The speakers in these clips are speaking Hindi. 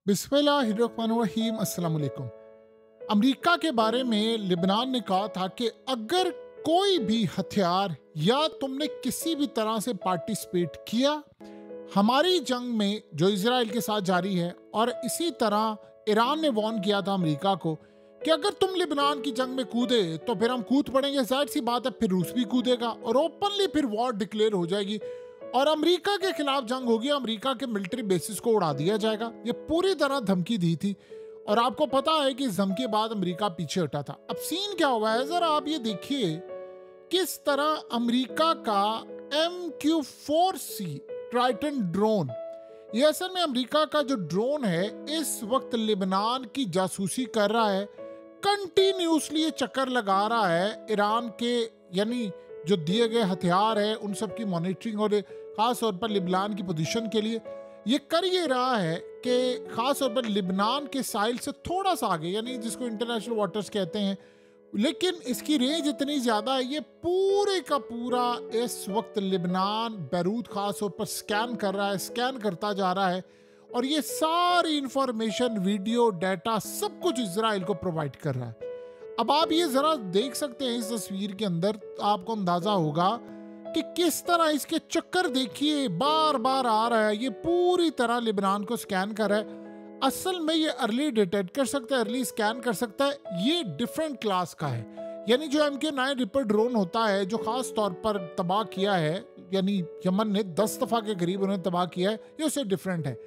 बिस्मिल्लाहिर्रहमानिर्रहीम अस्सलाम वालेकुम। अमेरिका के बारे में लिबनान ने कहा था कि अगर कोई भी हथियार या तुमने किसी भी तरह से पार्टिसिपेट किया हमारी जंग में जो इजराइल के साथ जारी है, और इसी तरह ईरान ने वार्न किया था अमेरिका को कि अगर तुम लिबनान की जंग में कूदे तो फिर हम कूद पड़ेंगे। जाहिर सी बात है, फिर रूस भी कूदेगा और ओपनली फिर वॉर डिक्लेयर हो जाएगी और अमेरिका के खिलाफ जंग होगी। अमेरिका के मिलिट्री बेसिस को उड़ा दिया जाएगा। ये पूरी तरह धमकी दी थी और आपको पता है कि इस धमकी के बाद अमेरिका पीछे हटा था। अब सीन क्या हुआ है, जरा आप ये देखिए किस तरह अमेरिका का MQ-4C ट्राइटन ड्रोन, ये असल में अमेरिका का जो ड्रोन है इस वक्त लिबनान की जासूसी कर रहा है। कंटिन्यूसली ये चक्कर लगा रहा है ईरान के, यानी जो दिए गए हथियार है उन सब की मॉनिटरिंग, और खास तौर पर लिबनान की पोजीशन के लिए ये कर ये रहा है कि खास तौर पर लिबनान के साहिल से थोड़ा सा आगे, यानी जिसको इंटरनेशनल वाटर्स कहते हैं, लेकिन इसकी रेंज इतनी ज्यादा है ये पूरे का पूरा इस वक्त लिबनान बैरूत खास तौर पर स्कैन कर रहा है, स्कैन करता जा रहा है और ये सारी इंफॉर्मेशन, वीडियो, डाटा सब कुछ इजराइल को प्रोवाइड कर रहा है। अब आप ये जरा देख सकते हैं इस तस्वीर के अंदर, आपको अंदाजा होगा कि किस तरह इसके चक्कर देखिए बार बार आ रहा है। ये पूरी तरह लिबनान को स्कैन कर रहा है। असल में ये अर्ली डिटेक्ट कर सकता है, अर्ली स्कैन कर सकता है। ये डिफरेंट क्लास का है, यानी जो MQ-9 रिपर ड्रोन होता है जो खास तौर पर तबाह किया है, यानी यमन ने 10 दफा के करीब उन्हें तबाह किया है, ये उससे डिफरेंट है।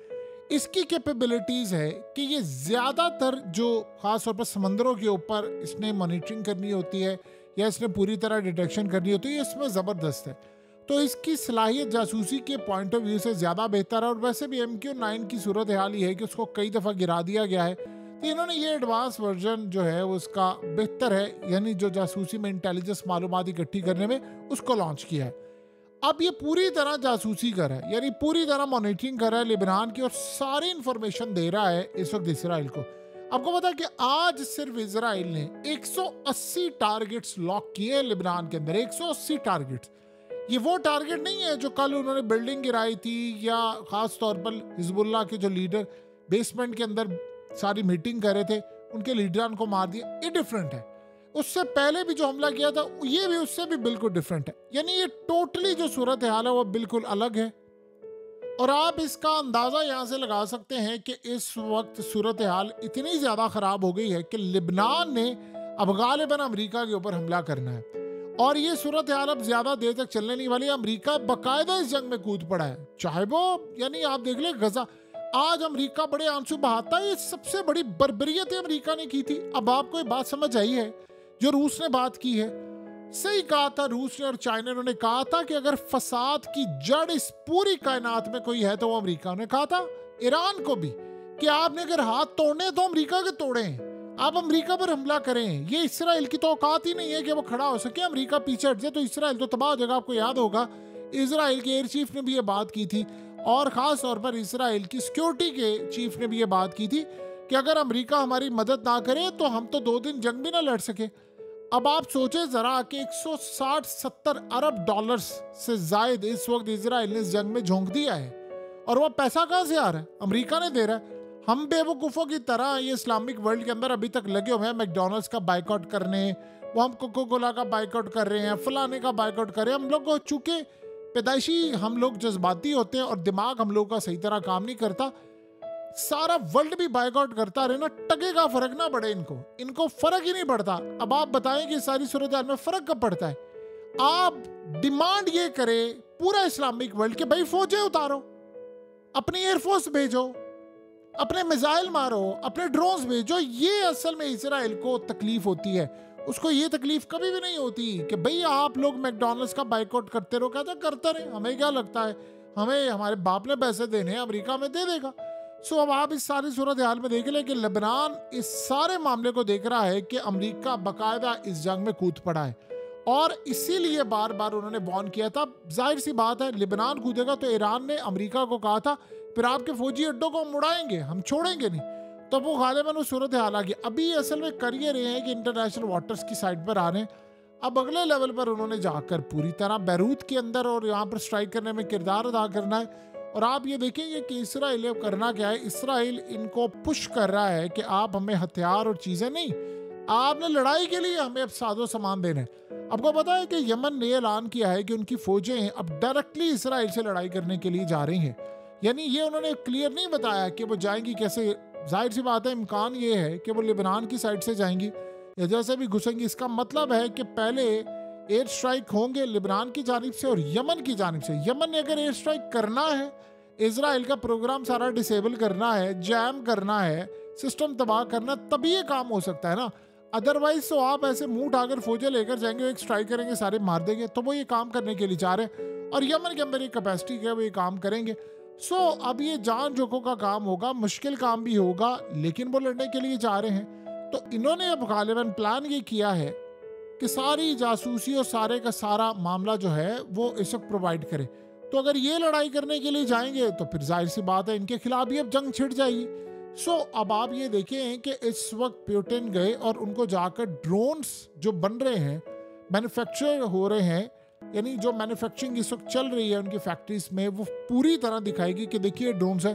इसकी कैपेबिलिटीज है कि ये ज्यादातर जो खास तौर पर समंदरों के ऊपर इसने मॉनिटरिंग करनी होती है या इसने पूरी तरह डिटेक्शन करनी होती है, इसमें जबरदस्त है। तो इसकी सलाहियत जासूसी के पॉइंट ऑफ व्यू से ज्यादा बेहतर है। और वैसे भी MQ-9 की सूरत हाल ही है कि उसको कई दफा गिरा दिया गया है, तो इन्होंने ये एडवांस वर्जन जो है वो उसका बेहतर है, यानी जो जासूसी में इंटेलिजेंस मालूमात इकट्ठी करने में उसको लॉन्च किया है। अब ये पूरी तरह जासूसी कर रहा है, यानी पूरी तरह मॉनिटरिंग कर रहा है लिबनान की और सारी इंफॉर्मेशन दे रहा है इस वक्त इसराइल को। आपको पता है कि आज सिर्फ इसराइल ने 180 टारगेट्स लॉक किए हैं लिबनान के अंदर। 180 टारगेट्स, ये वो टारगेट नहीं है जो कल उन्होंने बिल्डिंग गिराई थी या खास तौर पर हिजबुल्लाह के जो लीडर बेसमेंट के अंदर सारी मीटिंग कर रहे थे उनके लीडरान को मार दिया। ये डिफरेंट है। उससे पहले भी जो हमला किया था ये भी उससे भी बिल्कुल डिफरेंट है, यानी ये टोटली जो सूरत हाल है वो बिल्कुल अलग है। और आप इसका अंदाजा यहाँ से लगा सकते हैं कि इस वक्त सूरत हाल इतनी ज्यादा खराब हो गई है कि लिबनान ने अब गालिबन अमेरिका के ऊपर हमला करना है और ये सूरत हाल अब ज्यादा देर तक चलने नहीं वाली। अमेरिका बाकायदा इस जंग में कूद पड़ा है, चाहे वो, यानी आप देख ले गजा, आज अमेरिका बड़े आंसू बहाता है। ये सबसे बड़ी बर्बरियत अमेरिका ने की थी। अब आपको ये बात समझ आई है जो रूस ने बात की है, सही कहा था रूस ने और चाइना ने कहा था कि अगर फसाद की जड़ इस पूरी कायनात में कोई है तो वो अमेरिका ने कहा था ईरान को भी कि आपने अगर हाथ तोड़ने तो अमेरिका के तोड़े, आप अमेरिका पर हमला करें। ये इसराइल की तो औकात ही नहीं है कि वो खड़ा हो सके, अमेरिका पीछे हट जाए तो इसराइल तो तबाह हो जाएगा। आपको याद होगा इसराइल के एयर चीफ ने भी ये बात की थी और खास तौर पर इसराइल की सिक्योरिटी के चीफ ने भी ये बात की थी कि अगर अमेरिका हमारी मदद ना करे तो हम तो 2 दिन जंग भी ना लड़ सके। अब आप सोचे जरा कि 160-70 अरब डॉलर्स से जायद इस वक्त इजराइल ने इस जंग में झोंक दिया है और वो पैसा कहां से आ रहा है? अमेरिका ने दे रहा है। हम बेवकूफ़ों की तरह ये इस्लामिक वर्ल्ड के अंदर अभी तक लगे हुए हैं मैकडोनल्ड्स का बाइकआउट करने, वो हम कोको कोला का बाइकआउट कर रहे हैं, फलाने का बाइकआउट कर रहे हैं। हम लोग चूंकि पैदाइशी हम लोग जज्बाती होते हैं और दिमाग हम लोग का सही तरह काम नहीं करता, सारा वर्ल्ड भी बाइकआउट करता रहे ना, टके का फर्क ना पड़े इनको फर्क ही नहीं पड़ता। अब आप बताएं कि सारी सूरत हाल में फर्क कब पड़ता है? आप डिमांड ये करें पूरा इस्लामिक वर्ल्ड के भाई फौजें उतारो, अपनी एयरफोर्स भेजो, अपने मिसाइल मारो, अपने ड्रोन्स भेजो। ये असल में इजराइल को तकलीफ होती है, उसको ये तकलीफ कभी भी नहीं होती कि भाई आप लोग मैकडोनल्ड्स का बाइकआउट करते रहो। कहता करते रहे, हमें क्या लगता है, हमें हमारे बाप ने पैसे देने हैं, अमेरिका में दे देगा। सो अब आप इस सारी सूरत हाल में देख लें कि लेबनान इस सारे मामले को देख रहा है कि अमेरिका बाकायदा इस जंग में कूद पड़ा है और इसीलिए बार बार उन्होंने वार्न किया था। जाहिर सी बात है लिबनान कूदेगा तो ईरान ने अमेरिका को कहा था फिर आपके फौजी अड्डों को हम उड़ाएंगे, हम छोड़ेंगे नहीं। तो वो गालिबन उस सूरत हाल आ गई। अभी असल में कर ये रहे हैं कि इंटरनेशनल वाटर्स की साइड पर आ रहे हैं। अब अगले लेवल पर उन्होंने जाकर पूरी तरह बैरूत के अंदर और यहाँ पर स्ट्राइक करने में किरदार अदा करना है और आप ये देखेंगे कि इसराइल अब करना क्या है, इसराइल इनको पुश कर रहा है कि आप हमें हथियार और चीजें नहीं, आपने लड़ाई के लिए हमें अब साजो सामान देना है। आपको पता है कि यमन ने ऐलान किया है कि उनकी फौजें अब डायरेक्टली इसराइल से लड़ाई करने के लिए जा रही हैं। यानी ये उन्होंने क्लियर नहीं बताया कि वो जाएंगी कैसे। जाहिर सी बात है, इम्कान ये है कि वो लेबनान की साइड से जाएंगी या जैसे भी घुसेंगी। इसका मतलब है कि पहले एयर स्ट्राइक होंगे लेबनान की जानिब से और यमन की जानिब से। यमन ने अगर एयर स्ट्राइक करना है, इसराइल का प्रोग्राम सारा डिसेबल करना है, जैम करना है, सिस्टम तबाह करना, तभी ये काम हो सकता है ना। अदरवाइज तो आप ऐसे मुंह उठाकर फौजें लेकर जाएंगे, एक स्ट्राइक करेंगे, सारे मार देंगे। तो वो ये काम करने के लिए जा रहे हैं और यमन के अंदर ये कैपेसिटी है, वो ये काम करेंगे। सो अब ये जान जोखों का काम होगा, मुश्किल काम भी होगा, लेकिन वो लड़ने के लिए जा रहे हैं। तो इन्होंने अब गालिबन प्लान ये किया है कि सारी जासूसी और सारे का सारा मामला जो है वो इस वक्त प्रोवाइड करे। तो अगर ये लड़ाई करने के लिए जाएंगे तो फिर जाहिर सी बात है इनके खिलाफ भी अब जंग छिड़ जाएगी। सो अब आप ये देखें कि इस वक्त प्यूटिन गए और उनको जाकर ड्रोन्स जो बन रहे हैं, मैन्युफैक्चर हो रहे हैं, यानी जो मैन्युफैक्चरिंग इस वक्त चल रही है उनकी फैक्ट्रीज में, वो पूरी तरह दिखाएगी कि देखिए ड्रोन्स है।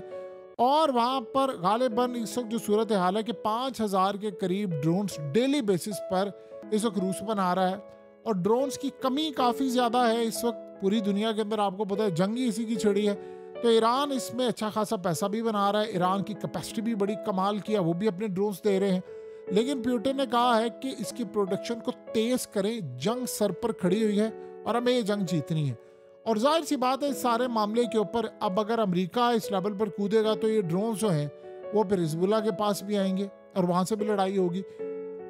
और वहाँ पर गालिबन इस वक्त जो सूरत हाल है कि 5000 के करीब ड्रोन्स डेली बेसिस पर इस वक्त रूस बना रहा है। और ड्रोन्स की कमी काफ़ी ज़्यादा है इस वक्त पूरी दुनिया के अंदर, आपको पता है जंग ही इसी की छिड़ी है। तो ईरान इसमें अच्छा खासा पैसा भी बना रहा है, ईरान की कैपेसिटी भी बड़ी कमाल की है, वो भी अपने ड्रोन्स दे रहे हैं। लेकिन पुतिन ने कहा है कि इसकी प्रोडक्शन को तेज करें, जंग सर पर खड़ी हुई है और हमें ये जंग जीतनी है। और जाहिर सी बात है इस सारे मामले के ऊपर अब अगर अमेरिका इस लेवल पर कूदेगा तो ये ड्रोन जो हैं वो फिर हिजबुल्लाह के पास भी आएंगे और वहाँ से भी लड़ाई होगी।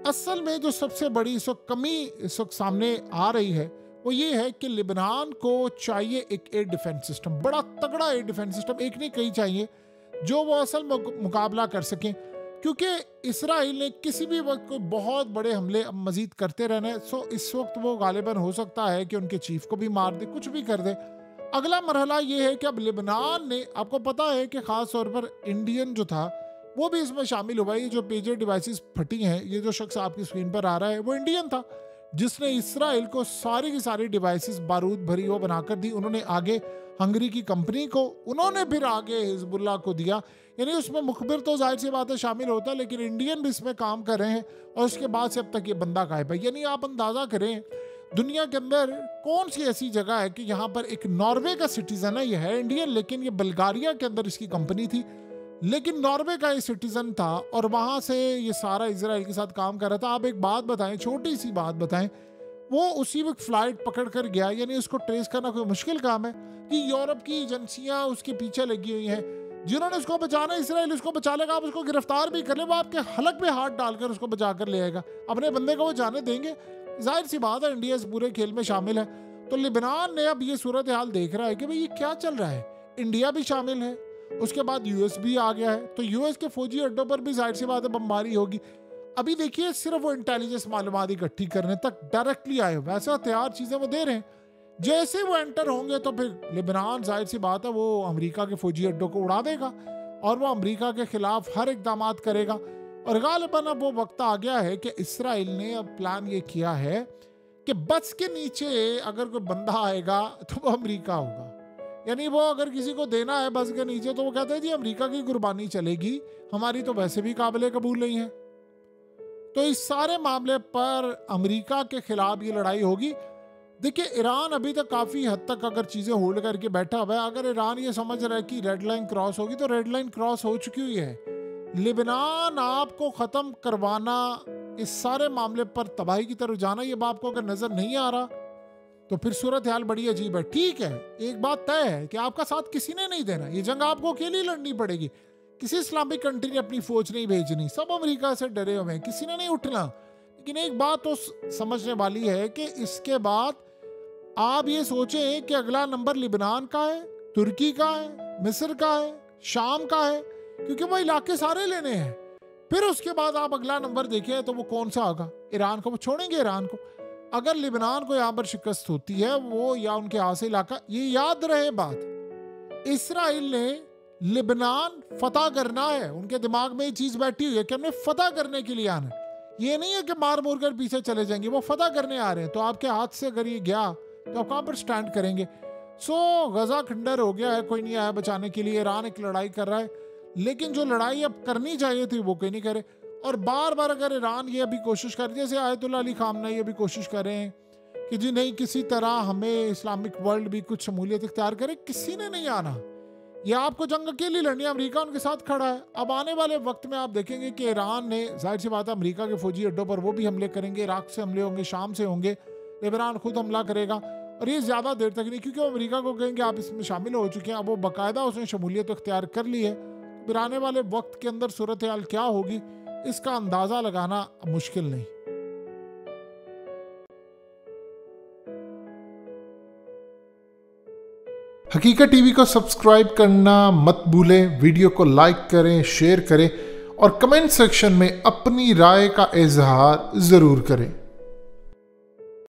असल में जो सबसे बड़ी इस वक्त कमी इस वक्त सामने आ रही है वो ये है कि लेबनान को चाहिए एक एयर डिफेंस सिस्टम, बड़ा तगड़ा एयर डिफेंस सिस्टम, एक नहीं कई चाहिए, जो वो असल मुकाबला कर सकें। क्योंकि इसराइल ने किसी भी वक्त कोई बहुत बड़े हमले अब मजीद करते रहना है। सो इस वक्त वो गालिबन हो सकता है कि उनके चीफ को भी मार दे, कुछ भी कर दे। अगला मरहला ये है कि अब लेबनान ने, आपको पता है कि ख़ास तौर पर इंडियन जो था वो भी इसमें शामिल हुआ। ये जो पेजर डिवाइसेस फटी हैं, ये जो शख्स आपकी स्क्रीन पर आ रहा है वो इंडियन था जिसने इसराइल को सारी की सारी डिवाइसेस बारूद भरी वो बनाकर दी। उन्होंने आगे हंगरी की कंपनी को, उन्होंने फिर आगे हिजबुल्लाह को दिया। यानी उसमें मुखबिर तो जाहिर सी बात है शामिल होता है, लेकिन इंडियन भी इसमें काम कर रहे हैं और उसके बाद से अब तक ये बंदा गायब है। यानी आप अंदाज़ा करें दुनिया के अंदर कौन सी ऐसी जगह है कि यहाँ पर एक नॉर्वे का सिटीजन है, ये है इंडियन लेकिन ये बल्गारिया के अंदर इसकी कंपनी थी, लेकिन नॉर्वे का ये सिटीजन था और वहाँ से ये सारा इजराइल के साथ काम कर रहा था। आप एक बात बताएं, छोटी सी बात बताएं, वो उसी वक्त फ्लाइट पकड़ कर गया, यानी उसको ट्रेस करना कोई मुश्किल काम है कि यूरोप की एजेंसियां उसके पीछे लगी हुई हैं जिन्होंने उसको बचाना। इसराइल उसको बचा लेगा, आप उसको गिरफ्तार भी कर ले, वो आपके हलक पे हाथ डालकर उसको बचा कर ले आएगा। अपने बंदे को वो जाने देंगे? जाहिर सी बात है इंडिया इस पूरे खेल में शामिल है। तो लेबनान ने अब ये सूरत हाल देख रहा है कि भाई ये क्या चल रहा है, इंडिया भी शामिल है, उसके बाद यूएस भी आ गया है, तो यूएस के फौजी अड्डों पर भी जाहिर सी बात है बमबारी होगी। अभी देखिए सिर्फ वो इंटेलिजेंस मालूमात इकट्ठी करने तक डायरेक्टली आए, वैसे हथियार चीजें वो दे रहे हैं। जैसे वो एंटर होंगे तो फिर लेबनान जाहिर सी बात है वो अमेरिका के फौजी अड्डों को उड़ा देगा और वो अमेरिका के खिलाफ हर इकदाम करेगा। और गालिबन अब वो वक्त आ गया है कि इसराइल ने अब प्लान ये किया है कि बस के नीचे अगर कोई बंदा आएगा तो वो अमेरिका होगा। यानी वो अगर किसी को देना है बस के नीचे तो वो कहते हैं जी अमेरिका की कुर्बानी चलेगी, हमारी तो वैसे भी काबिल कबूल नहीं है। तो इस सारे मामले पर अमेरिका के खिलाफ ये लड़ाई होगी। देखिए ईरान अभी तक काफ़ी हद तक अगर चीज़ें होल्ड करके बैठा हुआ है, अगर ईरान ये समझ रहा है कि रेड लाइन क्रॉस होगी तो रेड लाइन क्रॉस हो चुकी हुई है। लेबनान आपको ख़त्म करवाना, इस सारे मामले पर तबाही की तरफ जाना, ये आपको अगर नज़र नहीं आ रहा तो फिर सूरत हाल बड़ी अजीब है। ठीक है, एक बात तय है कि आपका साथ किसी ने नहीं देना, ये जंग आपको अकेली लड़नी पड़ेगी। किसी इस्लामिक कंट्री ने अपनी फौज नहीं भेजनी, सब अमेरिका से डरे हुए हैं, किसी ने नहीं उठना। लेकिन एक बात तो समझने वाली है कि इसके बाद आप ये सोचें कि अगला नंबर लेबनान का है, तुर्की का है, मिस्र का है, शाम का है, क्योंकि वो इलाके सारे लेने हैं। फिर उसके बाद आप अगला नंबर देखें तो वो कौन सा होगा? ईरान को। वो छोड़ेंगे ईरान को? अगर लेबनान को यहाँ पर शिकस्त होती है वो या उनके हाथ से इलाका, ये याद रहे बात, इसराइल ने लेबनान फतह करना है, उनके दिमाग में ये चीज बैठी हुई है कि हमने फतह करने के लिए आना है। ये नहीं है कि मार मोर कर पीछे चले जाएंगे, वो फतह करने आ रहे हैं। तो आपके हाथ से अगर ये गया तो आप कहाँ पर स्टैंड करेंगे? गजा खंडर हो गया है, कोई नहीं आया बचाने के लिए। ईरान एक लड़ाई कर रहा है, लेकिन जो लड़ाई अब करनी चाहिए थी वो कोई नहीं करे। और बार बार अगर ईरान ये अभी कोशिश कर, जैसे आयतुल्ला अली खामनेई ये भी कोशिश कर रहे हैं कि जी नहीं, किसी तरह हमें इस्लामिक वर्ल्ड भी कुछ शमूलियत इख्तियार करे, किसी ने नहीं आना। ये आपको जंग अकेली लड़नी है, अमेरिका उनके साथ खड़ा है। अब आने वाले वक्त में आप देखेंगे कि ईरान ने, जाहिर सी बात है, अमेरिका के फौजी अड्डों पर वो भी हमले करेंगे, इराक से हमले होंगे, शाम से होंगे, ईरान खुद हमला करेगा। और ये ज़्यादा देर तक नहीं, क्योंकि वो अमेरिका को कहेंगे आप इसमें शामिल हो चुके हैं, अब वो बाकायदा उसने शमूलियत इख्तियार कर ली है। फिर आने वाले वक्त के अंदर सूरत हाल क्या होगी इसका अंदाज़ा लगाना मुश्किल नहीं। हकीकत टीवी को सब्सक्राइब करना मत भूलें, वीडियो को लाइक करें, शेयर करें और कमेंट सेक्शन में अपनी राय का इजहार ज़रूर करें।